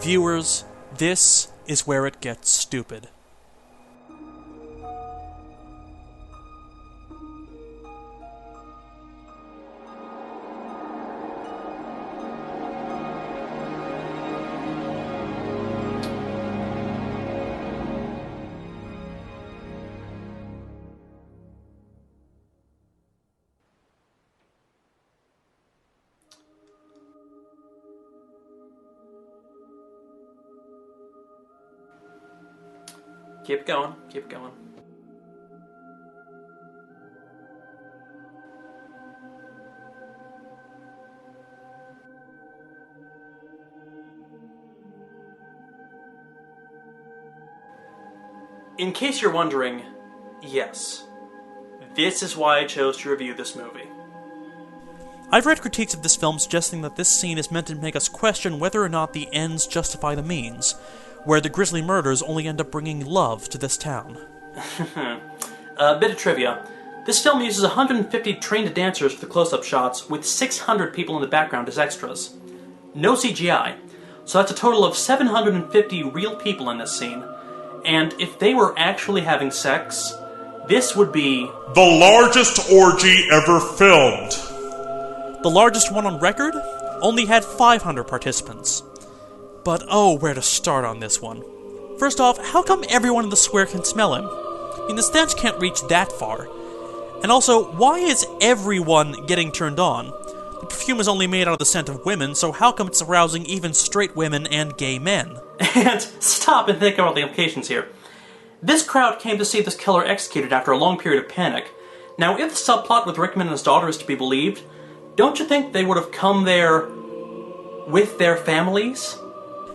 Viewers, this is where it gets stupid. Keep going, keep going. In case you're wondering, yes, this is why I chose to review this movie. I've read critiques of this film suggesting that this scene is meant to make us question whether or not the ends justify the means, where the grisly murders only end up bringing love to this town. A bit of trivia. This film uses 150 trained dancers for the close-up shots, with 600 people in the background as extras. No CGI, so that's a total of 750 real people in this scene. And if they were actually having sex, this would be the largest orgy ever filmed. The largest one on record only had 500 participants. But oh, where to start on this one. First off, how come everyone in the square can smell him? I mean, the stench can't reach that far. And also, why is everyone getting turned on? The perfume is only made out of the scent of women, so how come it's arousing even straight women and gay men? And stop and think about the implications here. This crowd came to see this killer executed after a long period of panic. Now, if the subplot with Rickman and his daughter is to be believed, don't you think they would have come there with their families?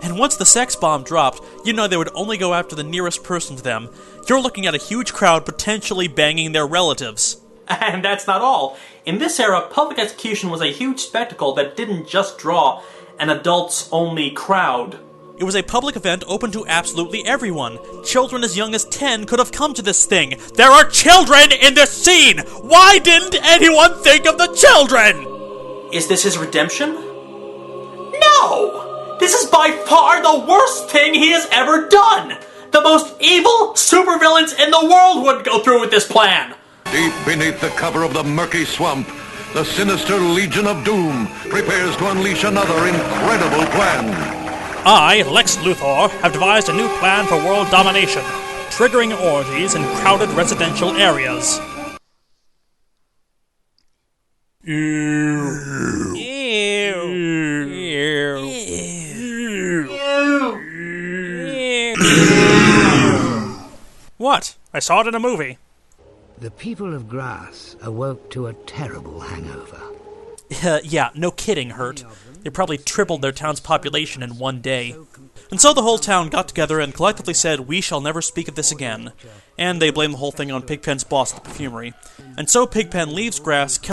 And once the sex bomb dropped, you know they would only go after the nearest person to them. You're looking at a huge crowd potentially banging their relatives. And that's not all. In this era, public execution was a huge spectacle that didn't just draw an adults-only crowd. It was a public event open to absolutely everyone. Children as young as 10 could have come to this thing. There are children in this scene! Why didn't anyone think of the children? Is this his redemption? No! This is by far the worst thing he has ever done! The most evil supervillains in the world would go through with this plan! Deep beneath the cover of the murky swamp, the sinister Legion of Doom prepares to unleash another incredible plan. I, Lex Luthor, have devised a new plan for world domination, triggering orgies in crowded residential areas. Ew. Ew. Ew. Ew. What? I saw it in a movie. The people of Grass awoke to a terrible hangover. Yeah, no kidding, Hurt. They probably tripled their town's population in one day. And so the whole town got together and collectively said, "We shall never speak of this again." And they blamed the whole thing on Pigpen's boss at the perfumery. And so Pigpen leaves Grass,